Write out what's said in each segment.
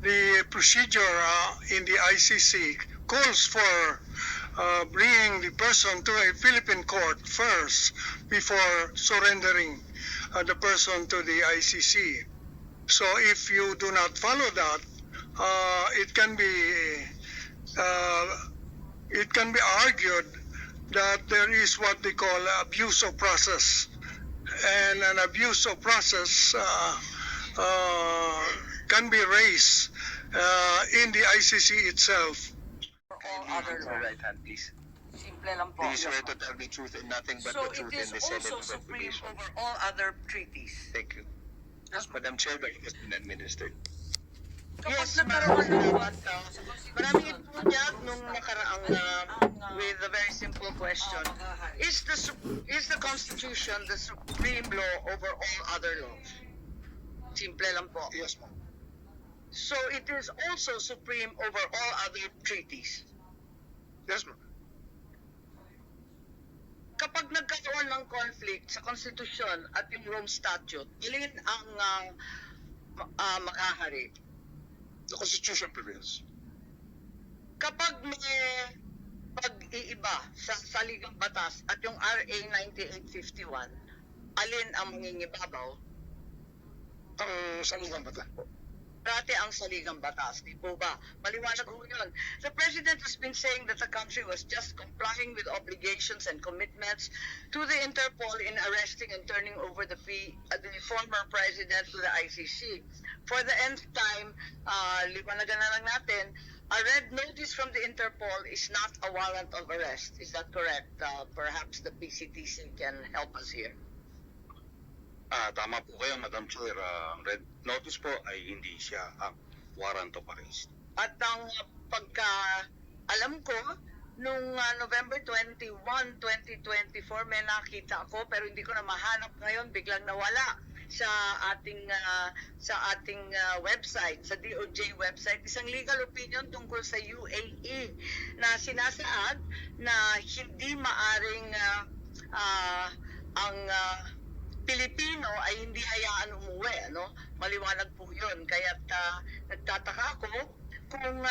The procedure in the ICC calls for bringing the person to a Philippine court first before surrendering the person to the ICC. So if you do not follow that, it can be argued that there is what they call abuse of process, and an abuse of process can be raised in the ICC itself. For all other Your laws. right hand, please. Simple lang po. Please swear to tell the truth and nothing but So the truth it is in the Senate also supreme investigation. over all other treaties. Thank you. Madam Chair, it has been administered. Kapag Yes, nagkaroon ng salamat. sa Maraming Constitution, ipunyag nung nakaraang with a very simple question. Is the Constitution the supreme law over all other laws? Simple lang po. Yes, ma'am. So it is also supreme over all other treaties. Yes, ma'am. Kapag nagkaroon ng conflict sa Constitution at yung Rome Statute, alin ang makahari? The Constitution prevails. Kapag may pag-iiba sa saligang batas at yung RA 9851, alin ang mangingibabaw? Ang saligang batas po. Dati ang saligang batas, di po ba? Maliwanag po yun. The President has been saying that the country was just complying with obligations and commitments to the Interpol in arresting and turning over the former President to the ICC. For the nth time, liwanagan na lang natin, a red notice from the Interpol is not a warrant of arrest. Is that correct? Perhaps the PCTC can help us here. Tama po kayo, Madam Chair. Ang red notice po ay hindi siya warrant of arrest. At ang alam ko, nung November 21, 2024, may nakita ako pero hindi ko na mahanap ngayon, biglang nawala sa ating website, sa DOJ website, isang legal opinion tungkol sa UAE na sinasaad na hindi maaring ang Pilipino ay hindi hayaan umuwi, ano? Maliwanag po 'yun. Kaya nagtataka ako kung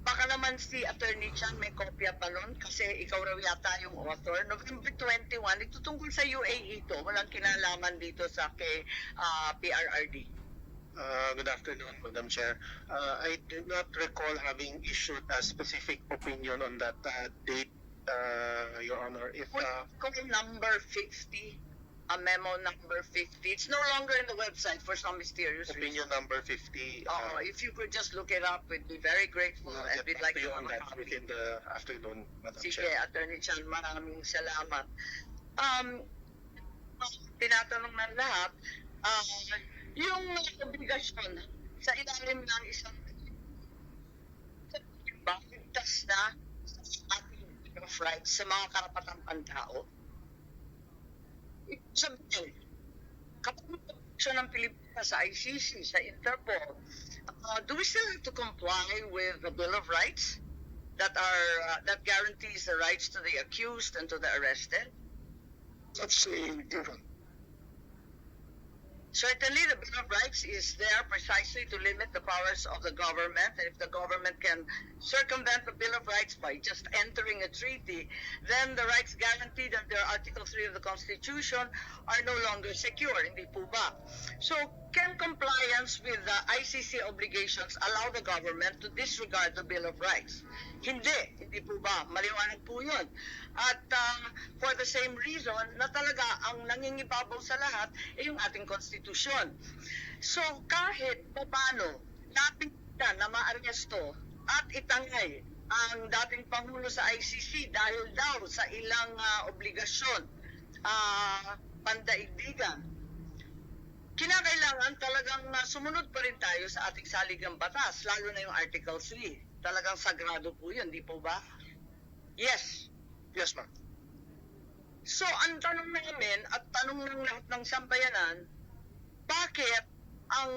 baka naman si Attorney Chan may kopya pa nun kasi ikaw raw yata yung author. November 21, ito tungkol sa UAE to. Walang kinalaman dito sa kay PRRD. Good afternoon, Madam Chair. I do not recall having issued a specific opinion on that date, Your Honor. If Kung number 50, a memo number 50, it's no longer in the website for some mysterious opinion reason. number 50, If you could just look it up, we'd be very grateful we'll and get we'd back like to you to on have a that copy. within the afternoon, Madam Sige, Chair. Attorney Chan, maraming salamat. Tinatanong ng lahat, yung obligasyon sa ilalim ng isang ligtas na sa ating Bill of Rights sa mga karapatang pantao. Ito sabihin, kapag may ng Pilipinas sa ICC, sa Interpol, do we still have to comply with the Bill of Rights that guarantees the rights to the accused and to the arrested? That's a given. Certainly, the Bill of Rights is there precisely to limit the powers of the government. And if the government can circumvent the Bill of Rights by just entering a treaty, then the rights guaranteed under Article 3 of the Constitution are no longer secure. Hindi po ba? So, can compliance with the ICC obligations allow the government to disregard the Bill of Rights? Hindi po ba? Maliwanag po yun. At for the same reason na talaga ang nangingibabaw sa lahat ay yung ating konstitusyon. So kahit paano dapat na maaresto at itangay ang dating Pangulo sa ICC dahil daw sa ilang obligasyon, pandaigdigan, kinakailangan talagang sumunod pa rin tayo sa ating saligang batas, lalo na yung Article 3. Talagang sagrado po yun, di po ba? Yes. Yes, ma'am. So, ang tanong namin at tanong ng lahat ng sambayanan, bakit ang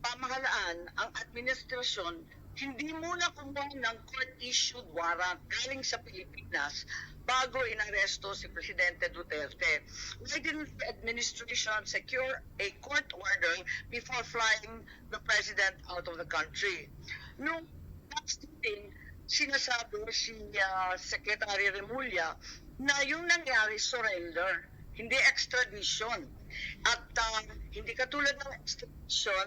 pamahalaan, ang administrasyon, hindi muna kumuha ng court-issued warrant galing sa Pilipinas bago inaresto si Presidente Duterte? Why didn't the administration secure a court order before flying the President out of the country? Nung last meeting, sinasabi si Secretary Remulla na yung nangyari surrender, hindi extradition. At hindi katulad ng extradition,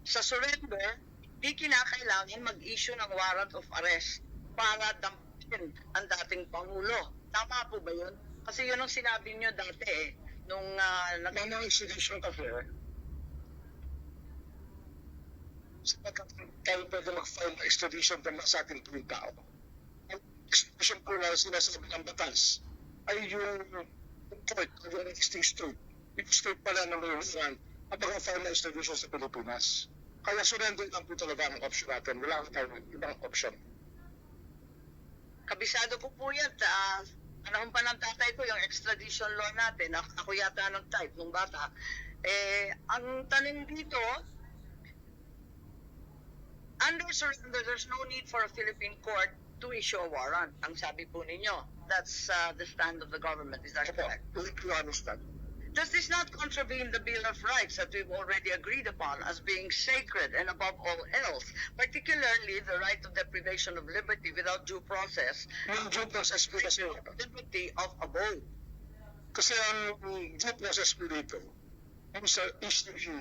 sa surrender, di kinakailangan mag-issue ng warrant of arrest para dampin ang dating Pangulo. Tama po ba yun? Kasi yun ang sinabi niyo dati nung Mga extradition kasi, sapagkat tayo pwede mag-file ng extradition para sa ating tuwing tao. Ang extradition po na sinasabi ng batas ay yung court, yung existing state. Yung state pala ng warrant at mag-file ng extradition sa Pilipinas. Kaya surrender lang po talaga ang option natin. Wala kang tayong ibang option. kabisado ko po yan. Panahon pa ng tatay ko, yung extradition law natin, ako yata ng type nung bata. Ang tanong dito, under surrender, there's no need for a Philippine court to issue a warrant. Ang sabi po ninyo, that's the stand of the government. Is that correct? Completely understand. Does this not contravene the Bill of Rights that we've already agreed upon as being sacred and above all else, particularly the right of deprivation of liberty without due process, Yung due process po kasi, liberty of abode? kasi ang due process po dito, yung sa issue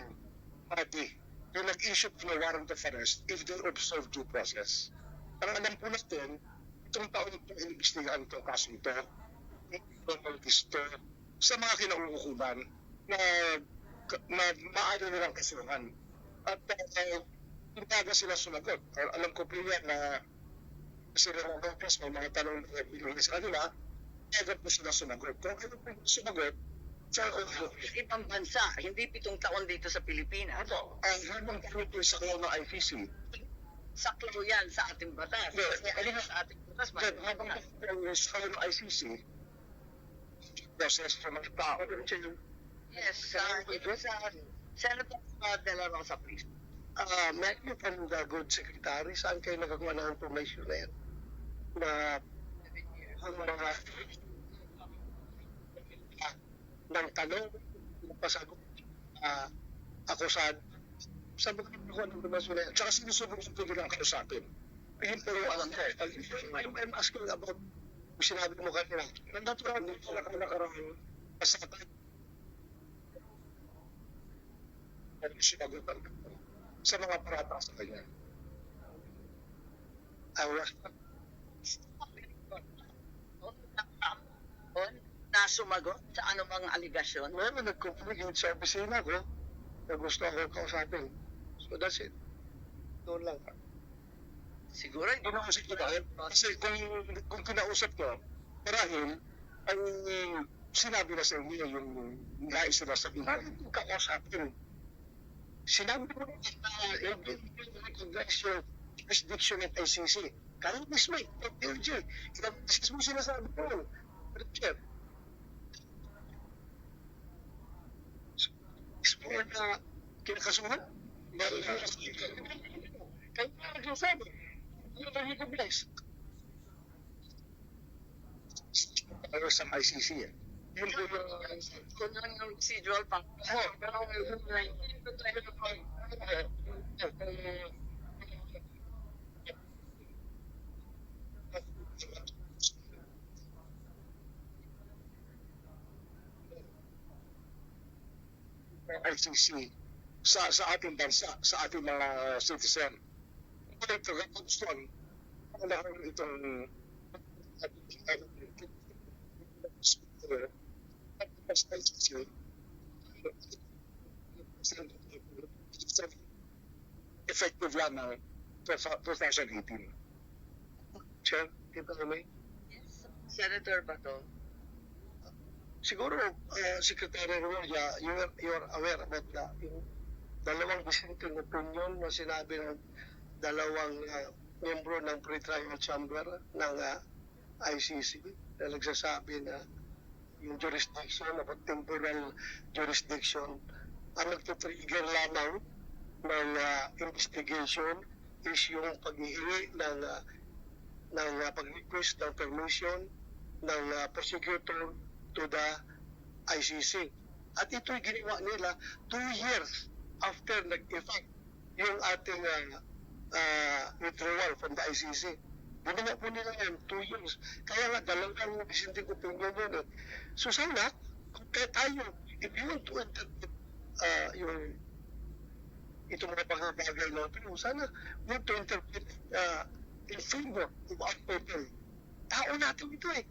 party, yung nag-issue po ng warrant of arrest if they observe due process. Ang alam po natin, itong taon po inimbestigahan itong kaso ito, itong notice ito, sa mga kinauukulan na maaari nilang kasuhan. At hindi sila sumagot. Alam ko po yan na sila ng Congress, may mga tanong na binigay sa kanila, agad po sila sumagot. Kung ano po sumagot, sa Ibang bansa, hindi 7 taon dito sa Pilipinas. ang habang po po sa kanila ng ICC, Saklaw yan sa ating batas. Kasi alin sa ating batas, habang po sa kanila ng ICC, process from the tao. Yes, Senator De La Rosa, please. Meron from the good secretary, saan kayo nagagawa ng information na yan? Na ang mga ng tanong, pasagot, akusan, saan ba kayo ng information na yan? Tsaka sinusunod po nila ang kausapin. Ayun pero alam ko, I'm asking about sinabi mo kanina, natural din pala ka nakaraan pasakit. Ano sinagutan sa mga parata sa kanya? Na sumagot sa anumang aligasyon. Well, nag-communicate sa opisina ko na gusto ako kausapin. So that's it. Doon lang. Siguro, Hindi na kasi kinausap. Kasi kung kinausap ko, marahil ay sinabi na sa inyo yung nais na sabihin. Bakit kung kakausapin? Sinabi mo na recognize your jurisdiction at ICC. Kaya mismo, LJ. Kinabiskas mo sinasabi ko. Richard. Explore na kinakasuhan? Kaya nagsasabi. Recognize. Pero sa ICC yan. Yun po kung yung residual pa. pero ICC sa ating bansa, sa ating mga citizen. Ito, gustuhan, kailangan itong effective lang ng 2018. Chair, kita kami? Yes, Senator Bato. Siguro, Secretary Roya, you're aware about yung dalawang dissenting opinion na sinabi ng dalawang membro ng pre-trial chamber ng ICC na nagsasabi na yung jurisdiction, o temporal jurisdiction, ang nagtutrigger lamang ng investigation is yung paghihingi ng pag-request ng permission ng prosecutor to the ICC. At ito'y ginawa nila 2 years after nag-effect yung ating withdrawal from the ICC. Ginawa po nila yan 2 years. Kaya nga, dalawang dissenting opinion yun eh. So sana, kung kaya tayo, if you want to interpret itong mga pagkakagay natin, sana we want to interpret in favor of our people. Tao natin ito eh.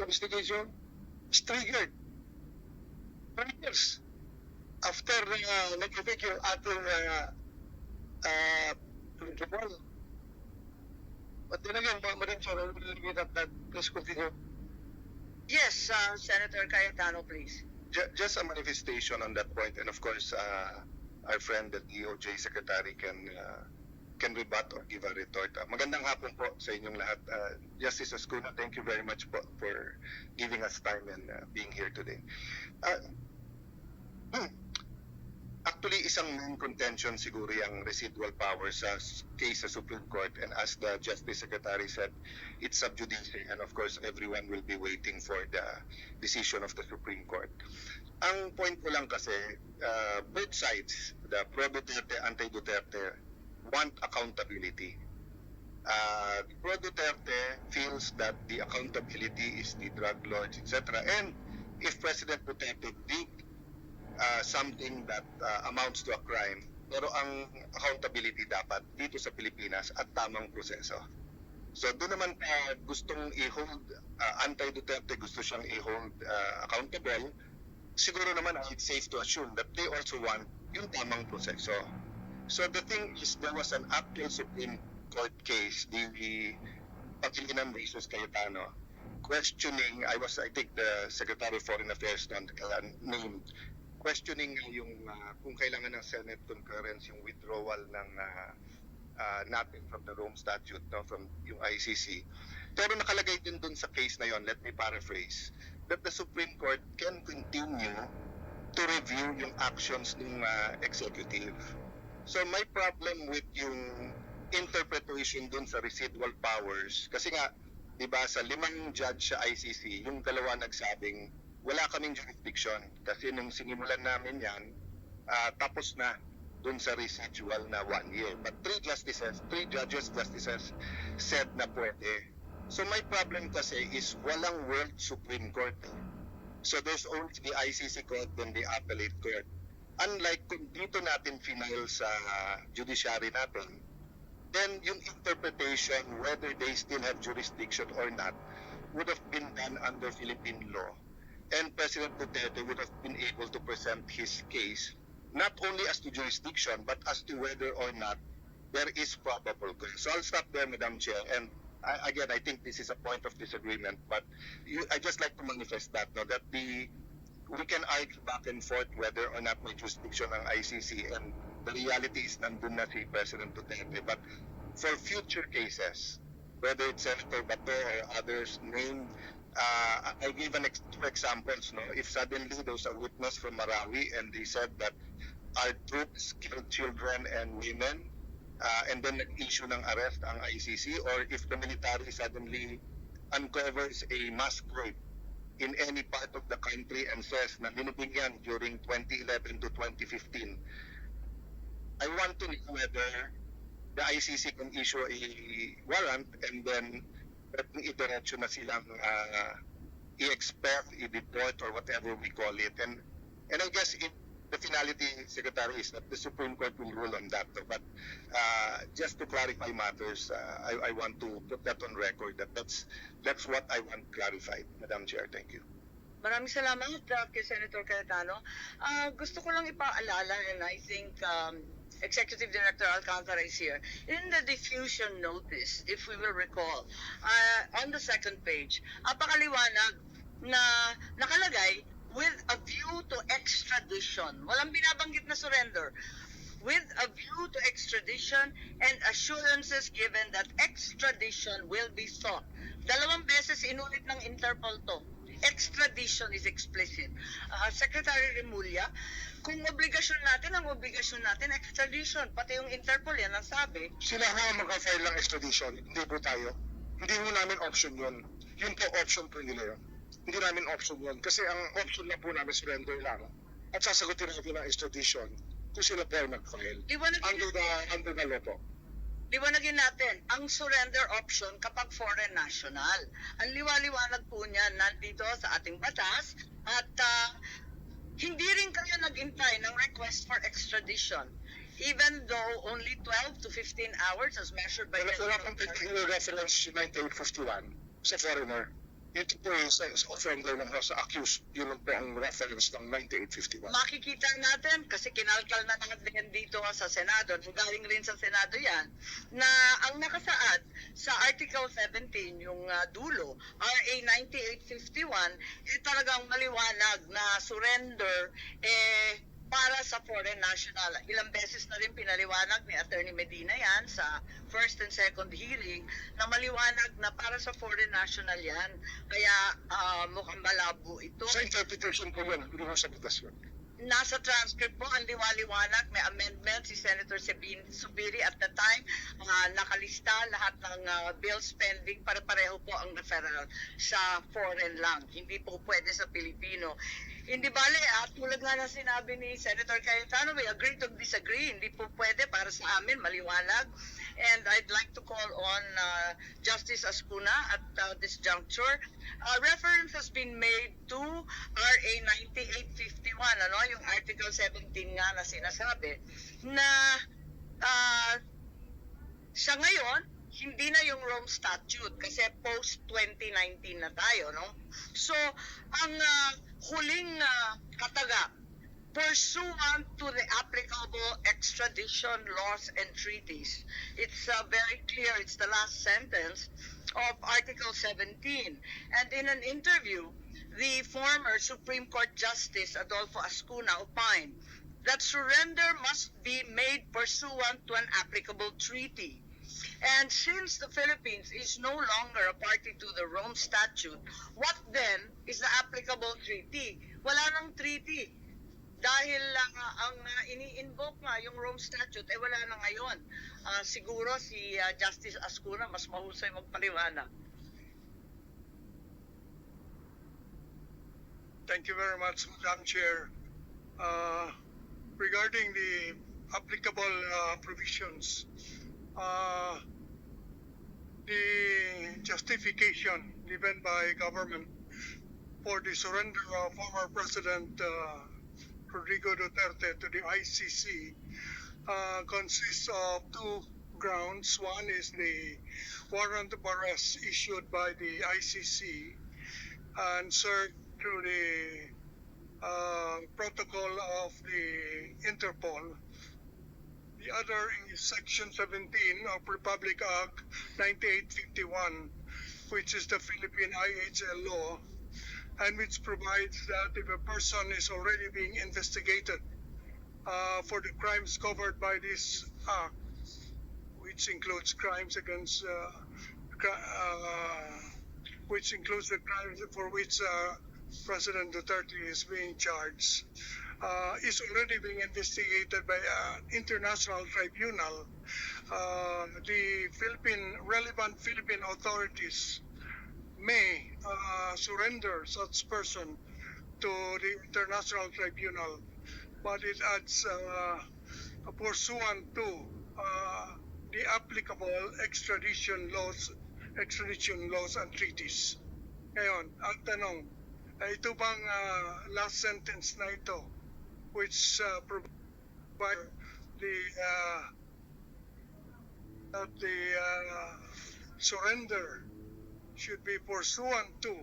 Investigation is triggered 3 years after nag-effect yung ating principal. But then again, Madam Chair, I will leave it at that. Please continue. Yes, Senator Cayetano, please. Just a manifestation on that point, and of course, our friend the DOJ Secretary can rebut or give a retort. Magandang hapon po sa inyong lahat. Justice Oscuna, thank you very much po for giving us time and being here today. Actually, isang main contention siguro yung residual power sa case sa Supreme Court, and as the Justice Secretary said, it's sub judice, and of course everyone will be waiting for the decision of the Supreme Court. Ang point ko lang kasi, both sides, the pro-Duterte, anti-Duterte, want accountability. Pro-Duterte feels that the accountability is the drug lords, etc. And if President Duterte did something that amounts to a crime, pero ang accountability dapat dito sa Pilipinas at tamang proseso. So doon naman gustong i-hold, anti-Duterte gusto siyang i-hold accountable, siguro naman it's safe to assume that they also want yung tamang proseso. So the thing is, there was an actual Supreme Court case, the Pangilinan versus Cayetano, questioning, I think the Secretary of Foreign Affairs named, questioning yung kung kailangan ng Senate concurrence yung withdrawal ng natin from the Rome Statute, no, from yung ICC. Pero nakalagay din dun sa case na yon, let me paraphrase, that the Supreme Court can continue to review yung actions ng executive. So my problem with yung interpretation dun sa residual powers, kasi nga, di ba, sa 5 judge sa ICC, yung 2 nagsabing wala kaming jurisdiction kasi nung sinimulan namin yan, tapos na dun sa residual na 1 year. But 3 judges said na pwede. So my problem kasi is walang World Supreme Court. So there's only the ICC Court and the Appellate Court. Unlike kung dito natin final sa judiciary natin, then yung interpretation whether they still have jurisdiction or not would have been done under Philippine law. And President Duterte would have been able to present his case not only as to jurisdiction but as to whether or not there is probable cause. So I'll stop there, Madam Chair. And again, I think this is a point of disagreement, but I just like to manifest that, no, that we can argue back and forth whether or not may jurisdiction ng ICC, and the reality is nandun na si President Duterte. But for future cases, whether it's Senator Bato or others named, I gave two examples. No, if suddenly there was a witness from Marawi and they said that our troops killed children and women, and then nag-issue ng arrest ang ICC, or if the military suddenly uncovers a mass grave in any part of the country and says na linubing yan during 2011 to 2015, I want to know whether the ICC can issue a warrant and then idiretso na silang i-expel, i-deport, or whatever we call it. And I guess the finality, Secretary, is that the Supreme Court will rule on that. But just to clarify matters, I want to put that on record, that that's what I want clarified, Madam Chair. Thank you. Maraming salamat kay Senator Cayetano. Gusto ko lang ipaalala, and I think Executive Director Alcantara is here. In the diffusion notice, if we will recall, on the second page, apakaliwanag na nakalagay with a view to extradition. Walang binabanggit na surrender. with a view to extradition and assurances given that extradition will be sought. Dalawang beses inulit ng Interpol to. Extradition is explicit. Secretary Remulla, kung obligasyon natin, ang obligasyon natin, extradition. Pati yung Interpol yan ang sabi. Sila ho ang mag-file ng extradition, hindi po tayo. Hindi mo namin option yun. Yun po option po nila yun. Hindi namin option yun. Kasi ang option lang po namin surrender lang. At sasagutin natin ang extradition kung sila po ay mag-file. Under the law po. Liwanagin natin, ang surrender option kapag foreign national. Ang liwaliwanag po niyan nandito sa ating batas at hindi rin kayo nag-imply ng request for extradition. Even though only 12 to 15 hours as measured by Wala pang reference 1951 sa foreigner. Ito po sa offender ng sa accused. Yun po ang reference ng 1951. Makikita natin, kasi kinalkal na natin dito sa Senado, galing rin sa Senado yan, na ang nakasaad sa Article 17, yung dulo, RA 9851, talagang maliwanag na surrender, para sa foreign national. Ilang beses na rin pinaliwanag ni Attorney Medina yan sa first and second hearing na maliwanag na para sa foreign national yan. Kaya mukhang malabo ito. Sa interpretation po yun, hindi mo sa butas yun. Nasa transcript po ang liwaliwanag, may amendment si Senator Subiri at the time, nakalista lahat ng bills pending, pareho po ang referral sa foreign lang, hindi po pwede sa Pilipino. Hindi bale, tulad nga na sinabi ni Senator Cayetano, we agree to disagree, hindi po pwede para sa amin, maliwanag. And I'd like to call on Justice Ascuna at this juncture. Reference has been made to RA 9851, yung Article 17 nga na sinasabi, na sa ngayon, hindi na yung Rome Statute kasi post-2019 na tayo, no? So, ang huling kataga, pursuant to the applicable extradition laws and treaties. It's very clear, it's the last sentence of Article 17. And in an interview, the former Supreme Court Justice Adolfo Ascuna opined that surrender must be made pursuant to an applicable treaty. And since the Philippines is no longer a party to the Rome Statute, what then is the applicable treaty? Wala nang treaty. Dahil ang ini-invoke nga yung Rome Statute, wala na ngayon. Siguro si Justice Ascuna mas mahusay magpaliwanag. Thank you very much, Madam Chair. Regarding the applicable provisions, the justification given by government for the surrender of former President Rodrigo Duterte to the ICC consists of two grounds. One is the warrant of arrest issued by the ICC and served through the protocol of the Interpol. The other is Section 17 of Republic Act 9851, which is the Philippine IHL law, and which provides that if a person is already being investigated for the crimes covered by this act, which includes crimes against, which includes the crimes for which President Duterte is being charged, is already being investigated by an international tribunal, the relevant Philippine authorities may surrender such person to the international tribunal, but it adds pursuant to the applicable extradition laws and treaties. Ngayon, ang tanong, ito bang last sentence na ito, which provide the surrender should be pursuant to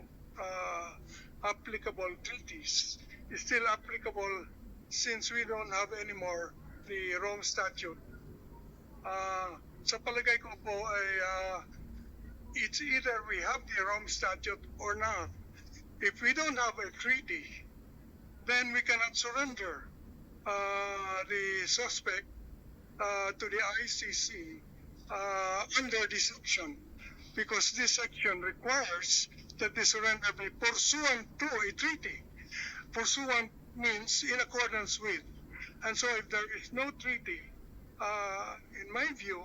applicable treaties, is still applicable since we don't have anymore the Rome Statute. Sa palagay ko po ay it's either we have the Rome Statute or not. If we don't have a treaty, then we cannot surrender the suspect to the ICC under this section, because this section requires that the surrender be pursuant to a treaty. Pursuant means in accordance with. And so if there is no treaty, in my view,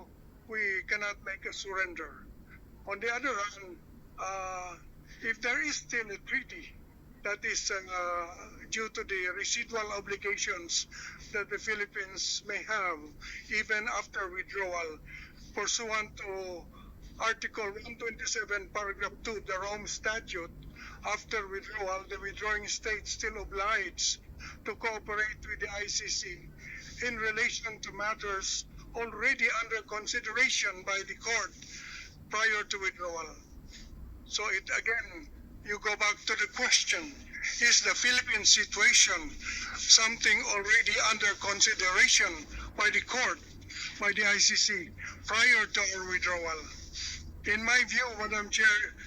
we cannot make a surrender. On the other hand, if there is still a treaty that is due to the residual obligations that the Philippines may have even after withdrawal, pursuant to Article 127, Paragraph 2, the Rome Statute, after withdrawal, the withdrawing state still obliged to cooperate with the ICC in relation to matters already under consideration by the court prior to withdrawal. So it again, you go back to the question, is the Philippine situation something already under consideration by the court, by the ICC, prior to our withdrawal? In my view, Madam Chair,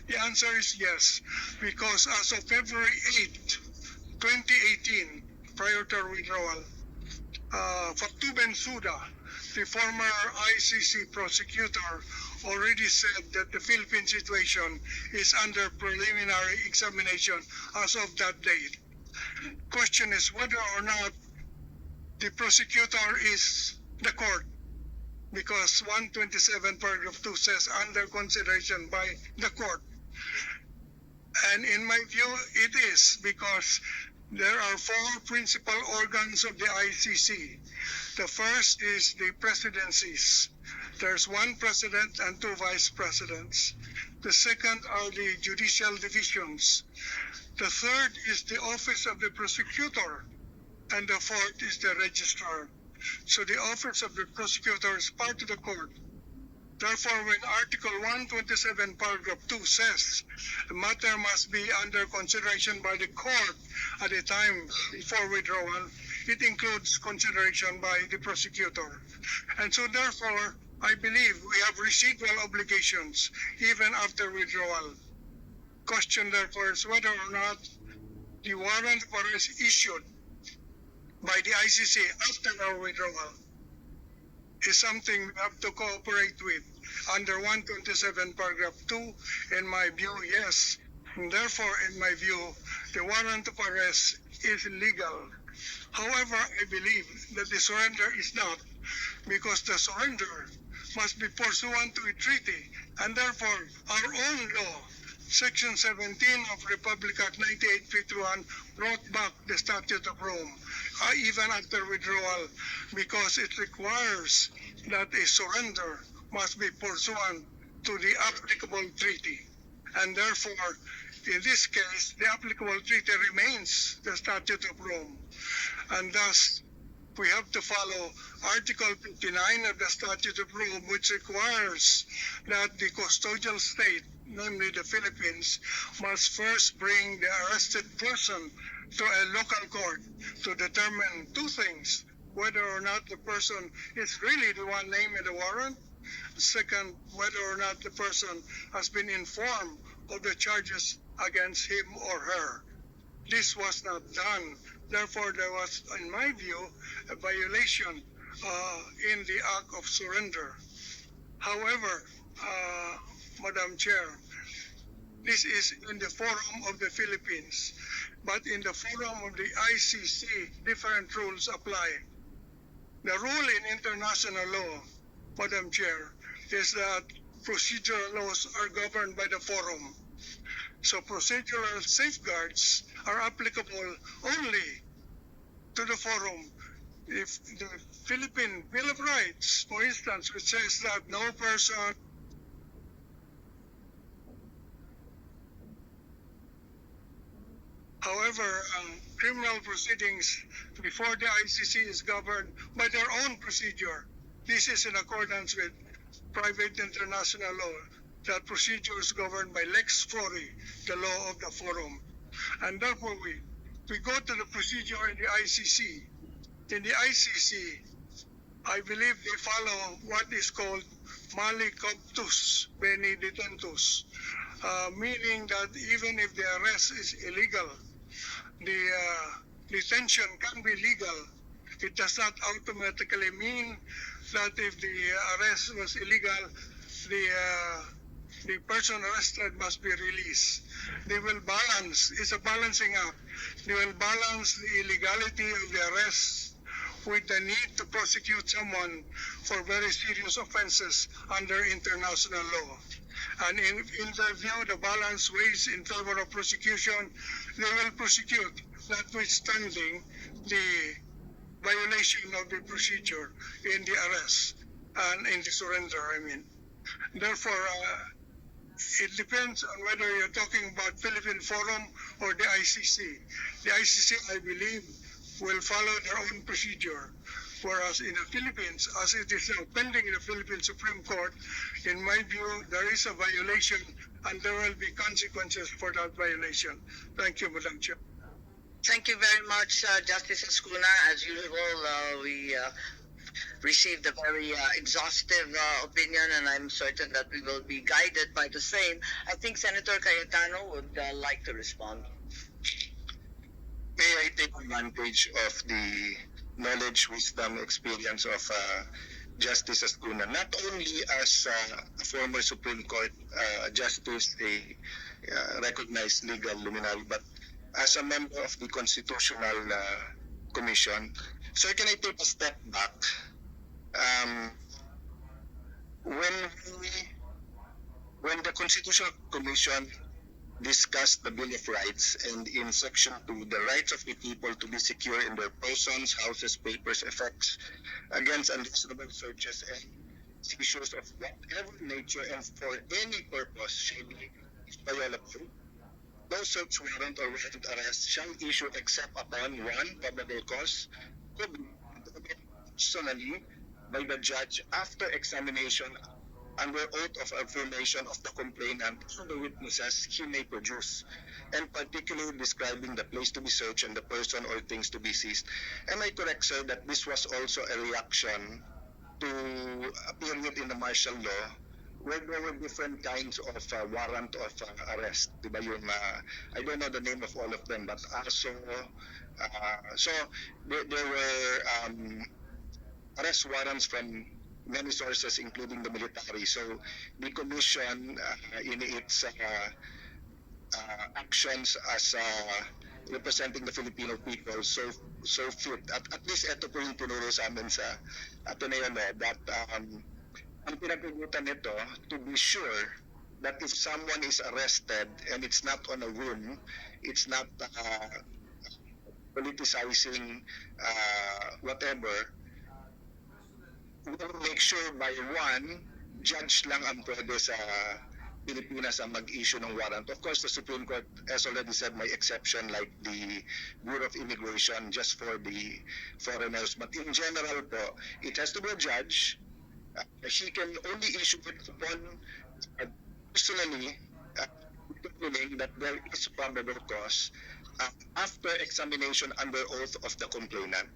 the answer is yes, because as of February 8, 2018, prior to our withdrawal, Fatu Bensouda, the former ICC prosecutor, already said that the Philippine situation is under preliminary examination as of that date. Question is whether or not the prosecutor is the court, because 127 paragraph 2 says under consideration by the court. And in my view, it is, because there are four principal organs of the ICC. The first is the presidencies. There's one president and two vice presidents. The second are the judicial divisions. The third is the office of the prosecutor. And the fourth is the registrar. So the office of the prosecutor is part of the court. Therefore, when Article 127, Paragraph 2 says the matter must be under consideration by the court at the time before withdrawal, it includes consideration by the prosecutor. And so therefore, I believe we have residual obligations even after withdrawal. Question therefore is whether or not the warrant of arrest issued by the ICC after our withdrawal is something we have to cooperate with under 127 paragraph 2. In my view, yes. And therefore, in my view, the warrant of arrest is legal. However, I believe that the surrender is not, because the surrender must be pursuant to a treaty, and therefore our own law, Section 17 of Republic Act 9851, brought back the Statute of Rome, even after withdrawal, because it requires that a surrender must be pursuant to the applicable treaty. And therefore, in this case, the applicable treaty remains the Statute of Rome. And thus, we have to follow Article 59 of the Statute of Rome, which requires that the custodial state, namely the Philippines, must first bring the arrested person to a local court to determine two things: whether or not the person is really the one named in the warrant. Second, whether or not the person has been informed of the charges against him or her. This was not done. Therefore, there was, in my view, a violation in the act of surrender. However, Madam Chair, this is in the forum of the Philippines, but in the forum of the ICC, different rules apply. The rule in international law, Madam Chair, is that procedural laws are governed by the forum. So procedural safeguards are applicable only to the forum. If the Philippine Bill of Rights, for instance, which says that no person However, criminal proceedings before the ICC is governed by their own procedure. This is in accordance with private international law, that procedure is governed by Lex Fori, the law of the forum. And therefore, we go to the procedure in the ICC. In the ICC, I believe they follow what is called mali coptus bene detentus, meaning that even if the arrest is illegal, the detention can be legal. It does not automatically mean that if the arrest was illegal, the person arrested must be released. They will balance, it's a balancing act. They will balance the illegality of the arrest with the need to prosecute someone for very serious offenses under international law. And in their view, the balance weighs in favor of prosecution. They will prosecute, notwithstanding the violation of the procedure in the arrest and in the surrender, I mean. Therefore, it depends on whether you're talking about Philippine Forum or the ICC. The ICC, I believe, will follow their own procedure. Whereas in the Philippines, as it is now pending in the Philippine Supreme Court, in my view, there is a violation and there will be consequences for that violation. Thank you, Madam Chair. Thank you very much, Justice Escuna. As usual, we received a very exhaustive opinion, and I'm certain that we will be guided by the same. I think Senator Cayetano would like to respond. May I take advantage of the knowledge, wisdom, experience of Justice Escuna, not only as a former Supreme Court justice, a recognized legal luminary, but as a member of the Constitutional Commission. So can I take a step back? When the Constitutional Commission discussed the Bill of Rights, and in Section 2, the rights of the people to be secure in their persons, houses, papers, effects against unreasonable searches and seizures of whatever nature and for any purpose shall be violable, no search warrant or warrant arrest shall issue except upon one probable cause, could be personally by the judge after examination under oath of affirmation of the complainant and the witnesses he may produce, and particularly describing the place to be searched and the person or things to be seized. Am I correct, sir, that this was also a reaction to a period in the martial law where there were different kinds of warrant of arrest? Diba yung, I don't know the name of all of them, but ASO, so there were arrest warrants from many sources, including the military. So the commission, in its actions as representing the Filipino people, so fit. At least ito po yung tinuro sa amin sa Ateneo, that ang pinag-ugutan nito, to be sure that if someone is arrested and it's not on a whim, it's not politicizing whatever, we will make sure by one, judge lang ang pwede sa Pilipinas ang mag-issue ng warrant. Of course, the Supreme Court has already said may exception like the Bureau of Immigration just for the foreigners. But in general po, it has to be a judge. He can only issue it upon personally meaning that there is probable cause after examination under oath of the complainant.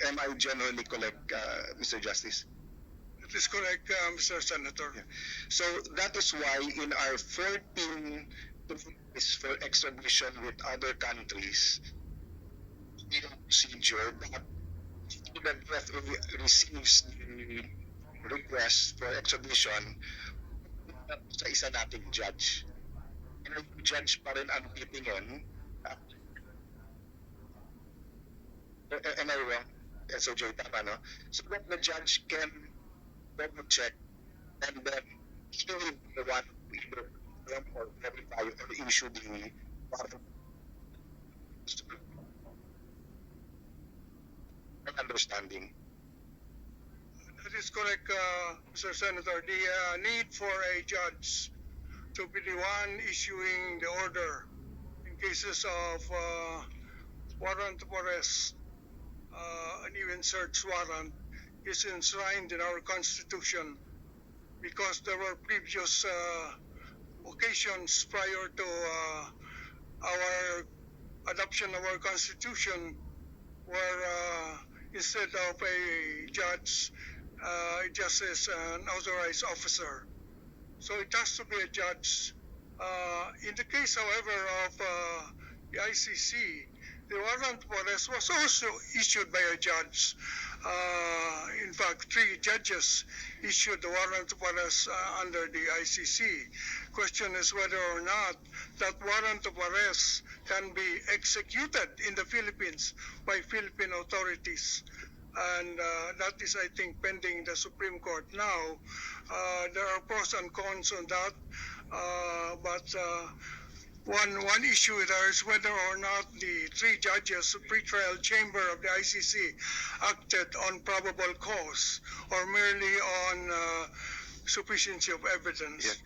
Am I generally correct, Mr. Justice? It is correct, Mr. Senator. Yeah. So that is why in our 14 for extradition with other countries, the procedure that the receives the request for extradition sa isa nating judge. And ang judge pa rin ang titingin. Am I wrong? SOJ, tama, no? So that the judge can double check and then he will be the one to either confirm or verify or issue the warrant. Understanding. That is correct, Mr. Senator. The need for a judge to be the one issuing the order in cases of warrant of arrest, and even search warrant, is enshrined in our Constitution because there were previous occasions prior to our adoption of our Constitution where instead of a judge, it just is an authorized officer. So it has to be a judge. In the case, however, of the ICC, the warrant of arrest was also issued by a judge. In fact, 3 judges issued the warrant of arrest under the ICC. Question is whether or not that warrant of arrest can be executed in the Philippines by Philippine authorities. And that is, I think, pending the Supreme Court now. There are pros and cons on that, but one issue there is whether or not the 3 judges pre-trial chamber of the ICC acted on probable cause or merely on sufficiency of evidence. Yes.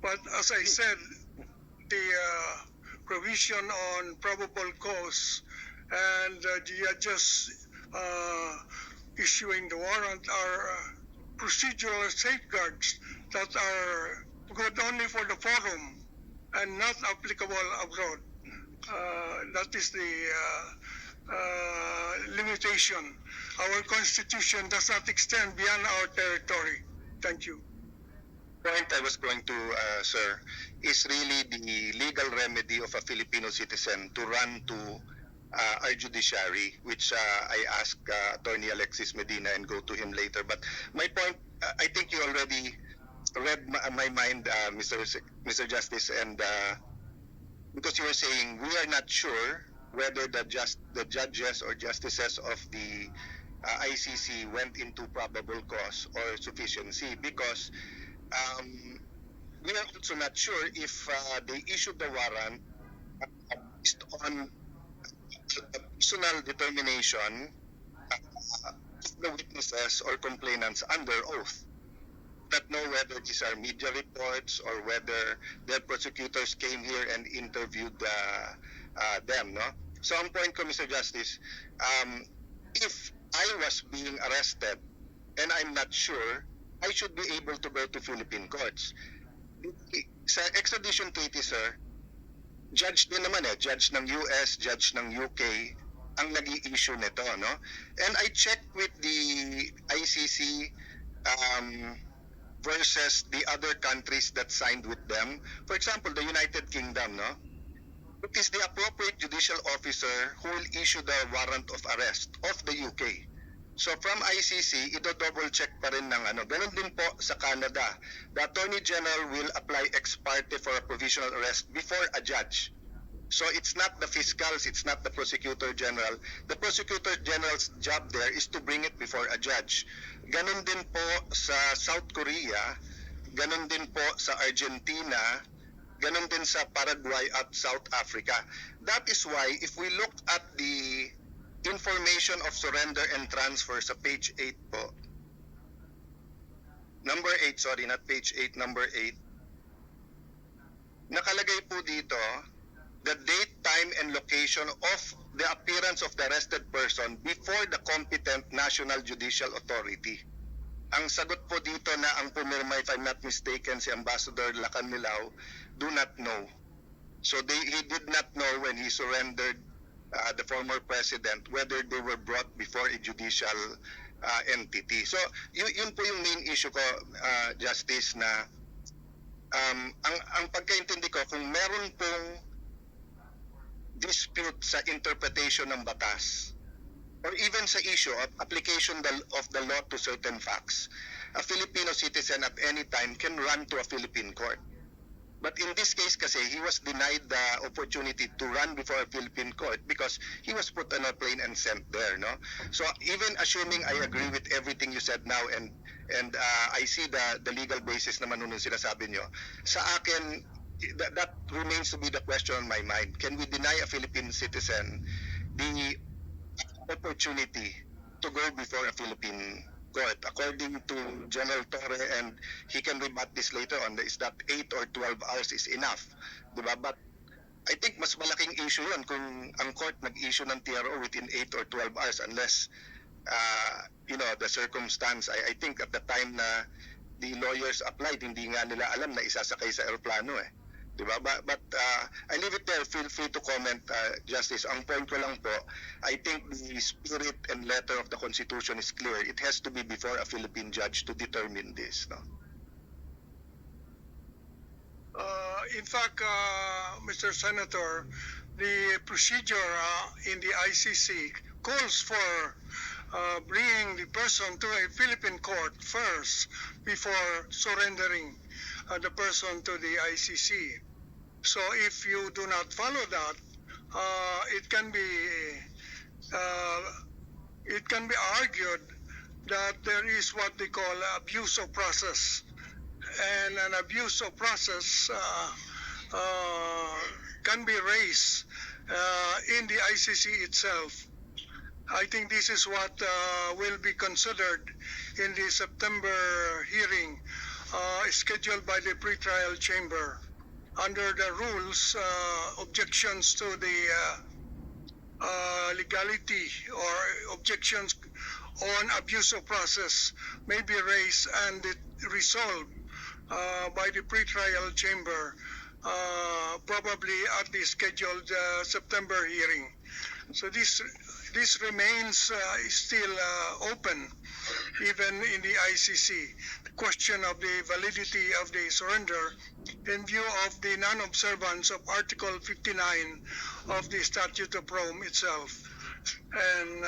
But as I said, the provision on probable cause and the judges issuing the warrant are procedural safeguards that are good only for the forum and not applicable abroad. That is the limitation. Our constitution does not extend beyond our territory. Thank you. Point I was going to, sir, is really the legal remedy of a Filipino citizen to run to our judiciary, which I asked Attorney Alexis Medina and go to him later. But my point, I think you already read my mind, Mr. Justice, and because you were saying we are not sure whether the judges or justices of the ICC went into probable cause or sufficiency, because we are also not sure if they issued the warrant based on personal determination of the witnesses or complainants under oath. Not know whether these are media reports or whether their prosecutors came here and interviewed them, no? So ang point ko, Mr. Justice, if I was being arrested and I'm not sure, I should be able to go to Philippine courts. Sa extradition treaty, sir, judge din naman judge ng US, judge ng UK ang nag-i-issue nito, no? And I checked with the ICC versus the other countries that signed with them. For example, the United Kingdom, no? It is the appropriate judicial officer who will issue the warrant of arrest of the UK. So from ICC, ito-double check pa rin ng ano. Ganun din po sa Canada. The Attorney General will apply ex parte for a provisional arrest before a judge. So it's not the fiscals, it's not the Prosecutor General. The Prosecutor General's job there is to bring it before a judge. Ganun din po sa South Korea, ganun din po sa Argentina, ganun din sa Paraguay at South Africa. That is why if we look at the information of surrender and transfer sa page 8 po, number 8, sorry, not page 8, number 8, nakalagay po dito the date, time, and location of the appearance of the arrested person before the competent National Judicial Authority. Ang sagot po dito na ang pumirma, if I'm not mistaken, si Ambassador Lacan Milao, do not know. So he did not know when he surrendered the former president whether they were brought before a judicial entity. So yun po yung main issue ko, Justice, na ang pagkaintindi ko, kung meron pong dispute sa interpretation ng batas or even sa issue of application of the law to certain facts, a Filipino citizen at any time can run to a Philippine court. But in this case kasi, he was denied the opportunity to run before a Philippine court because he was put on a plane and sent there, no? So even assuming I agree with everything you said now and I see the legal basis naman nung sinasabi nyo, sa akin, that remains to be the question on my mind. Can we deny a Philippine citizen the opportunity to go before a Philippine court? According to General Torre, and he can rebut this later on, is that 8 or 12 hours is enough, diba? But I think mas malaking issue yun kung ang court nag-issue ng TRO within 8 or 12 hours unless the circumstance. I think at the time na the lawyers applied, hindi nga nila alam na isasakay sa aeroplano diba? But I leave it there. Feel free to comment, Justice. Ang point ko lang po, I think the spirit and letter of the Constitution is clear. It has to be before a Philippine judge to determine this, no? In fact, Mr. Senator, the procedure in the ICC calls for bringing the person to a Philippine court first before surrendering the person to the ICC. So if you do not follow that, it can be argued that there is what they call abuse of process, and an abuse of process can be raised in the ICC itself. I think this is what will be considered in the September hearing scheduled by the pretrial chamber. Under the rules, objections to the legality or objections on abuse of process may be raised and resolved by the pretrial chamber, probably at the scheduled September hearing. So this remains still open, even in the ICC. The question of the validity of the surrender in view of the non-observance of Article 59 of the Statute of Rome itself. And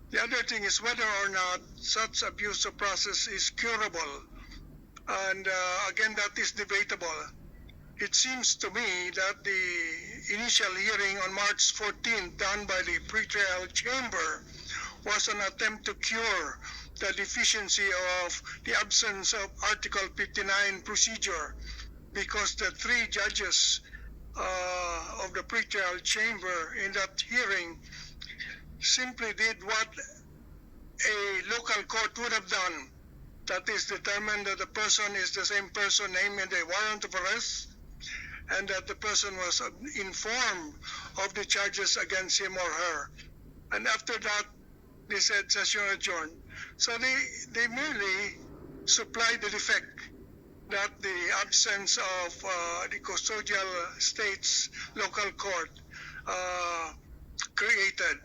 the other thing is whether or not such abuse of process is curable. And again, that is debatable. It seems to me that the initial hearing on March 14th done by the pretrial chamber was an attempt to cure the deficiency of the absence of Article 59 procedure, because the three judges of the pretrial chamber in that hearing simply did what a local court would have done, that is, determined that the person is the same person named in the warrant of arrest, and that the person was informed of the charges against him or her. And after that, they said session adjourned. So they merely supplied the defect that the absence of the custodial state's local court created.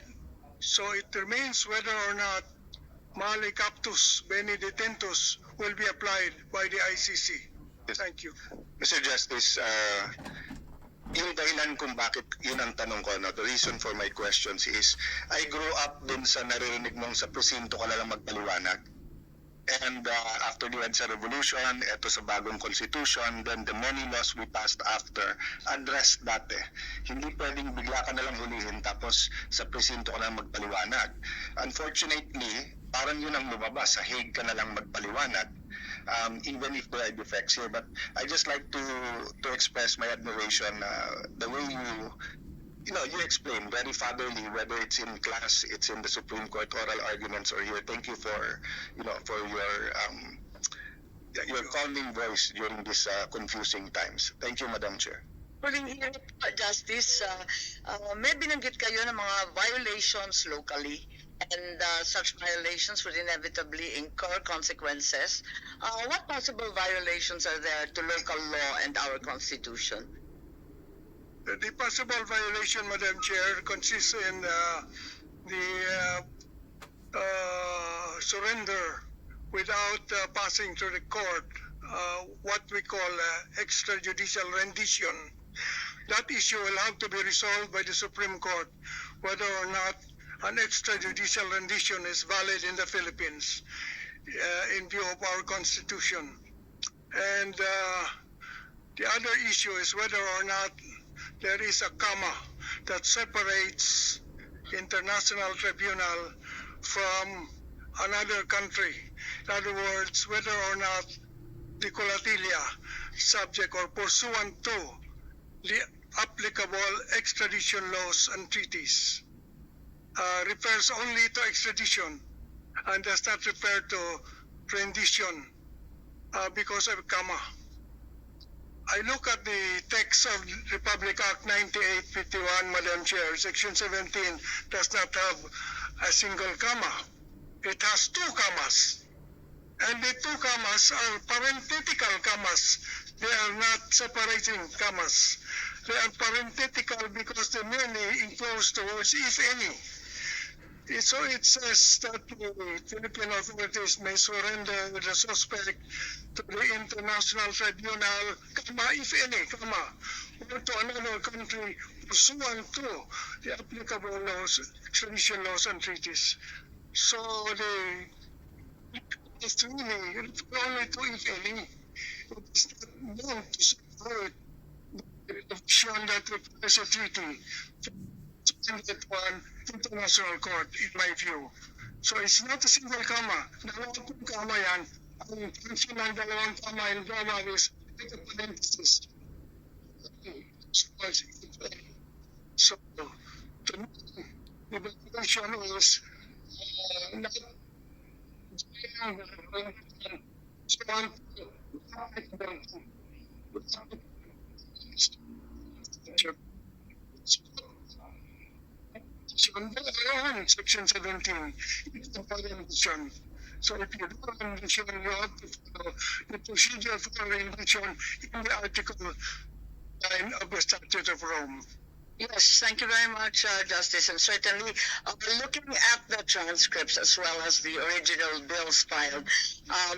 So it remains whether or not male captus bene detentus will be applied by the ICC. Thank you. Mr. Justice, yung dahilan kung bakit yun ang tanong ko, no, the reason for my questions is, I grew up dun sa naririnig mong sa presinto ka na lang magpaliwanag. And after the EDSA Revolution, eto sa bagong constitution, then the many laws we passed after addressed that Hindi pwedeng bigla ka na lang hulihin tapos sa presinto ka na lang magpaliwanag. Unfortunately, parang yun ang lumabas, sa Hague ka na lang magpaliwanag. Even if there are defects here, but I just like to express my admiration the way you explain very fatherly, whether it's in class, it's in the Supreme Court oral arguments, or here. Thank you for for your calming voice during these confusing times. Thank you, Madam Chair. Huling hearing po, Justice, may binanggit kayo ng mga violations locally, and such violations would inevitably incur consequences. What possible violations are there to local law and our Constitution? The possible violation, Madam Chair, consists in the surrender without passing through the court, what we call extrajudicial rendition. That issue will have to be resolved by the Supreme Court, whether or not an extrajudicial rendition is valid in the Philippines in view of our Constitution. And the other issue is whether or not there is a comma that separates international tribunal from another country. In other words, whether or not the colatilia, subject or pursuant to the applicable extradition laws and treaties, refers only to extradition and does not refer to rendition because of comma. I look at the text of Republic Act 9851, Madam Chair. Section 17 does not have a single comma. It has two commas. And the two commas are parenthetical commas. They are not separating commas. They are parenthetical because they merely enclose the words "if any." So it says that the Philippine authorities may surrender the suspect to the International Tribunal, comma, if any, comma, or to another country pursuant to the applicable laws, extradition laws and treaties. So it's really only to if any. It's not known to support the provision that requires a treaty from that one international court, in my view. So it's not a single comma. Dalawang comma yan. Ang function ng dalawang comma in grammar is with a parenthesis. So, to me, the definition is not Section 17, it's the rendition. So if you do a rendition, you have to follow the procedure for rendition in the Article 9 of the Statute of Rome. Yes, thank you very much, Justice. And certainly, looking at the transcripts as well as the original bills filed,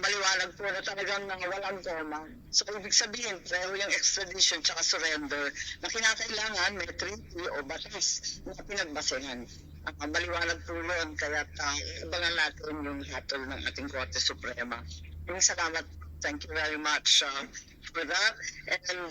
maliwanag po na talagang walang comma. So, ibig sabihin, pero yung extradition tsaka surrender na kinakailangan may treaty o batas na pinagbasehan. Maliwanag po yun, kaya abangan natin yung hatol ng ating Korte Suprema. Maraming salamat. Thank you very much for that. And